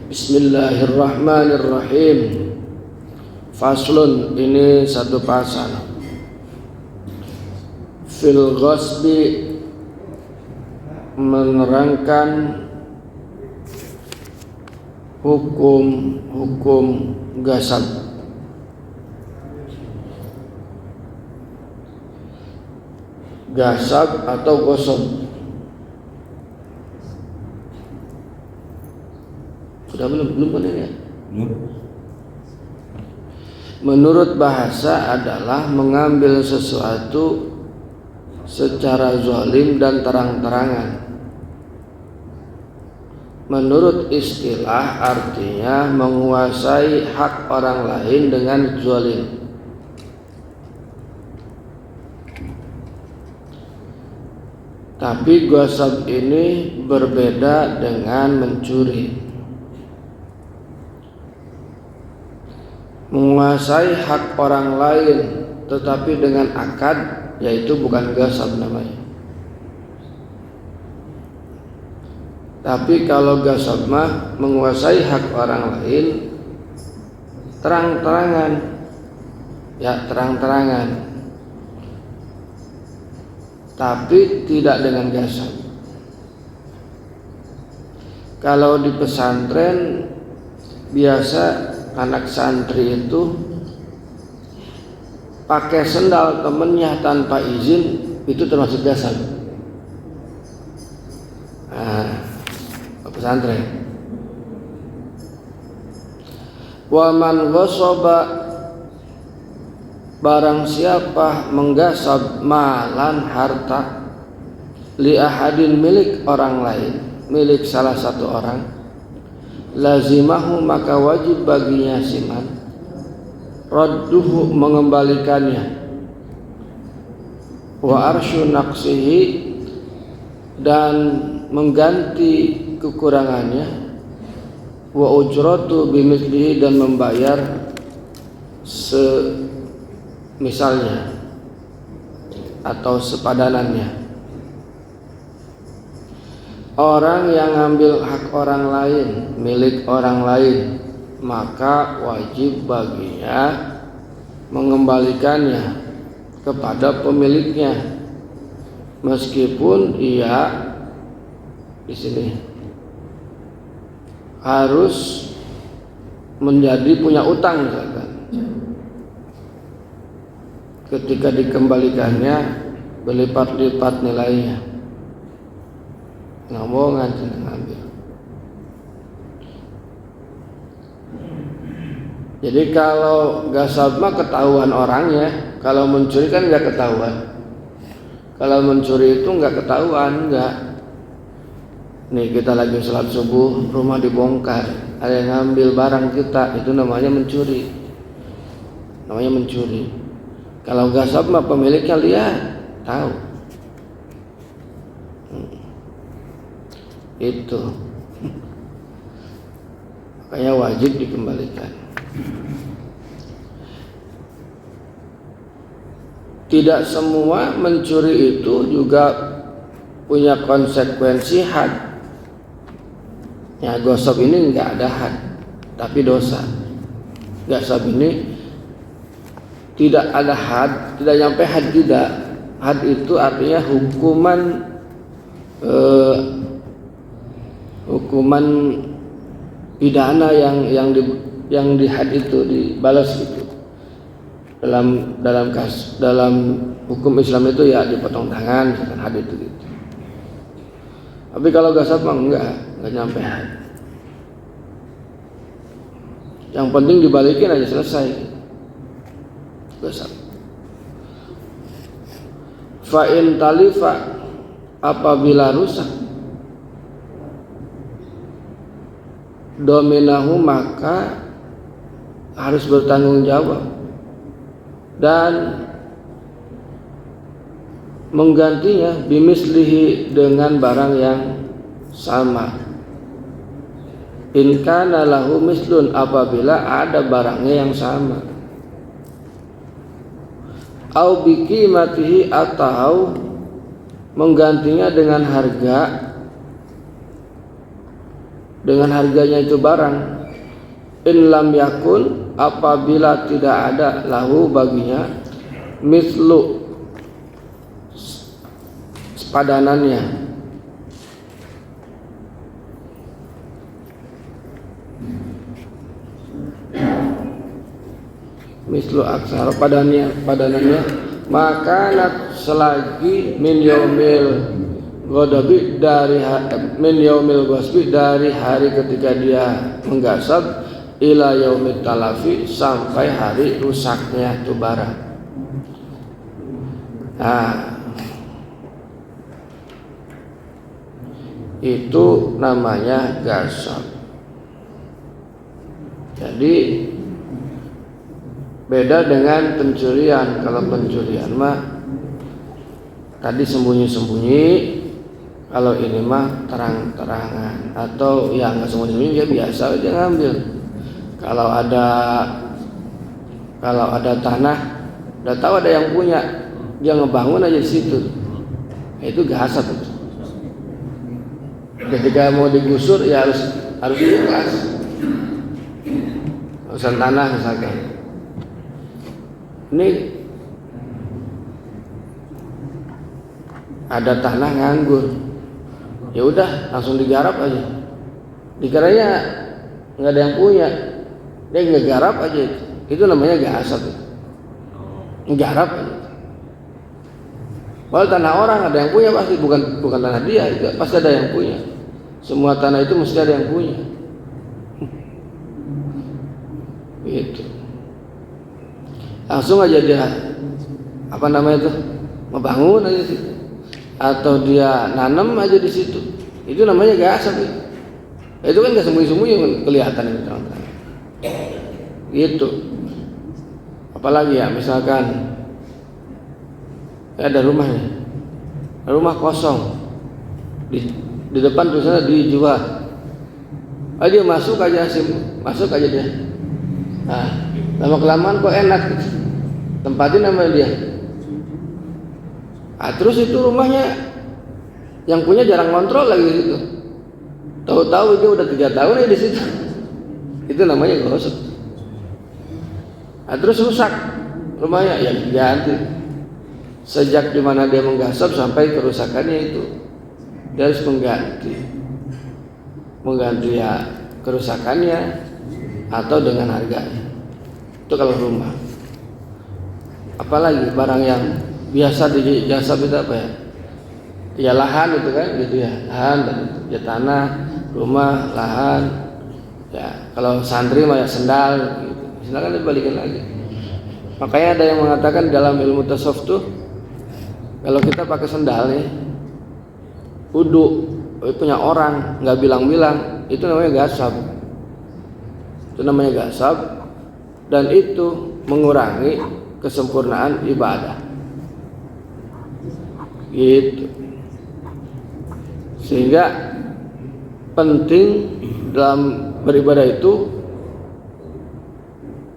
Bismillahirrahmanirrahim. Faslun, ini satu pasal. Fil ghasbi, menerangkan hukum gasab. Gasab atau gosok. Sudah belum kan ini ya? Menurut bahasa adalah mengambil sesuatu secara zalim dan terang-terangan. Menurut istilah artinya menguasai hak orang lain dengan zalim. Tapi ghasab ini berbeda dengan mencuri. Menguasai hak orang lain tetapi dengan akad, yaitu bukan ghasab namanya. Tapi kalau ghasab mah menguasai hak orang lain terang-terangan, ya terang-terangan, tapi tidak dengan ghasab. Kalau di pesantren biasa anak santri itu pakai sendal temennya tanpa izin, itu termasuk ghasab. Pesantren. Wa man ghasaba, barang siapa menggasab malan harta li ahadin, milik orang lain, milik salah satu orang, lazimahu, maka wajib baginya siman, radduhu, mengembalikannya, wa arsyu naqsihi, dan mengganti kekurangannya, wa ujratu bimithlihi, dan membayar semisalnya atau sepadanannya. Orang yang ngambil hak orang lain, milik orang lain, maka wajib baginya mengembalikannya kepada pemiliknya, meskipun ia di sini harus menjadi punya utang misalkan. Ketika dikembalikannya berlipat-lipat nilainya, ngomongan ngambil. Jadi kalau ghasab mah ketahuan orangnya, kalau mencuri kan nggak ketahuan. Kalau mencuri itu nggak ketahuan, nggak. Nih kita lagi sholat subuh, rumah dibongkar, ada yang ngambil barang kita, itu namanya mencuri. Namanya mencuri. Kalau ghasab mah pemiliknya lihat, tahu. Itu makanya wajib dikembalikan. Tidak semua mencuri itu juga punya konsekuensi had. Ya, ghasab ini enggak ada had, tapi dosa. Ghasab ini tidak ada had, tidak nyampe had, tidak. Had itu artinya hukuman pidana yang di had itu dibalas gitu. Dalam hukum Islam itu ya dipotong tangan, misalkan had itu gitu. Tapi kalau ghasab mah enggak nyampe had. Yang penting dibalikin aja, selesai. Ghasab. Fa in talifa, apabila rusak, dominahu, maka harus bertanggung jawab dan menggantinya bimislihi, dengan barang yang sama. In kana lahu mislun, apabila ada barangnya yang sama. Au biqimatihi, atau menggantinya dengan harga dengan harganya itu barang. In lam yakun, apabila tidak ada lahu baginya mislu sepadanannya, mislu aksar padanannya, maka selagi min yaumil ghadabi, dari min yaumil ghasbi, dari hari ketika dia menggasab, ila yaumit talafi, sampai hari rusaknya itu barang. Nah, itu namanya gasab. Jadi beda dengan pencurian. Kalau pencurian mah tadi sembunyi-sembunyi, kalau ini mah terang-terangan, atau ya nggak sembunyi-sembunyi, dia biasa aja ngambil. Kalau ada tanah, udah tahu ada yang punya, dia ngebangun aja di situ, itu gasab itu. Ketika mau digusur ya harus ikhlas. Urusan tanah misalkan, ini ada tanah nganggur, ya udah langsung digarap aja. Dikiranya nggak ada yang punya, dia ngegarap aja, itu namanya gasab. Nggarap aja. Kalau tanah orang ada yang punya pasti, bukan tanah dia, itu pasti ada yang punya. Semua tanah itu mesti ada yang punya. Gitu. Langsung aja dia ngebangun aja situ, atau dia nanam aja di situ, itu namanya gasab. Itu kan nggak sembunyi-sembunyi, kelihatan itu terang-terang. Gitu. Apalagi ya, misalkan ada rumah kosong, di depan tulisannya dijual. Dia masuk aja dia. Nah, lama kelamaan kok enak, tempatin nama dia. Terus itu rumahnya yang punya jarang kontrol lagi gitu. Tahu-tahu dia udah 3 tahun ya di situ. Itu namanya gosip. Terus rusak rumahnya, ya diganti. Sejak dimana dia menggasap sampai kerusakannya itu, dia harus mengganti ya kerusakannya atau dengan harganya. Itu kalau rumah. Apalagi barang yang biasa digasap itu apa ya? Ya lahan itu kan, gitu ya, lahan dan ya tanah, rumah, lahan. Ya kalau santri mah ya sendal, gitu. Sendal kan dibalikin lagi. Makanya ada yang mengatakan dalam ilmu tasawuf tuh, kalau kita pakai sendal nih, wudu punya orang nggak bilang-bilang, itu namanya gasab. Itu namanya gasab, dan itu mengurangi kesempurnaan ibadah. Gitu. Sehingga penting dalam beribadah itu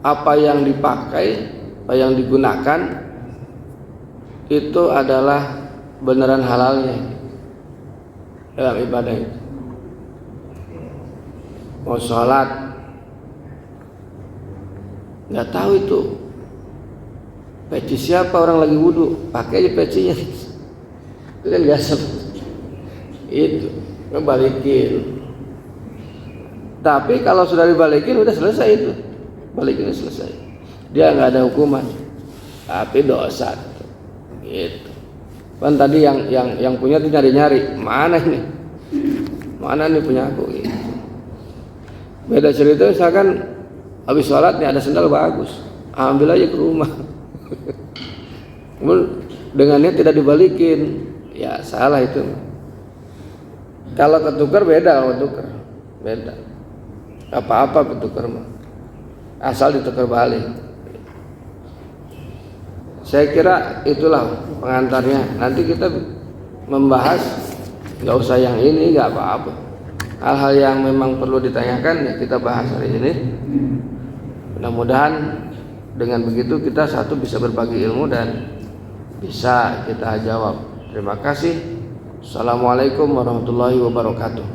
apa yang dipakai, apa yang digunakan itu adalah beneran halalnya dalam ibadah itu. Mau sholat, nggak tahu itu peci siapa, orang lagi wudhu, pakai aja pecinya. Itu kan gasab. Itu ngebalikin. Tapi kalau sudah dibalikin udah selesai itu, balikin selesai. Dia nggak ada hukuman, tapi dosa. Gitu. Kan tadi yang punya tuh nyari-nyari, mana nih punya aku. Gitu. Beda cerita misalkan habis sholat nih ada sendal bagus, ambil aja ke rumah. Dengannya tidak dibalikin, ya salah itu. Kalau ketukar beda, beda. Apa-apa ketukar mah, asal ditukar balik. Saya kira itulah pengantarnya. Nanti kita membahas, nggak usah yang ini, nggak apa-apa. Hal-hal yang memang perlu ditanyakan ya kita bahas hari ini. Mudah-mudahan dengan begitu kita satu bisa berbagi ilmu dan bisa kita jawab. Terima kasih. Assalamualaikum warahmatullahi wabarakatuh.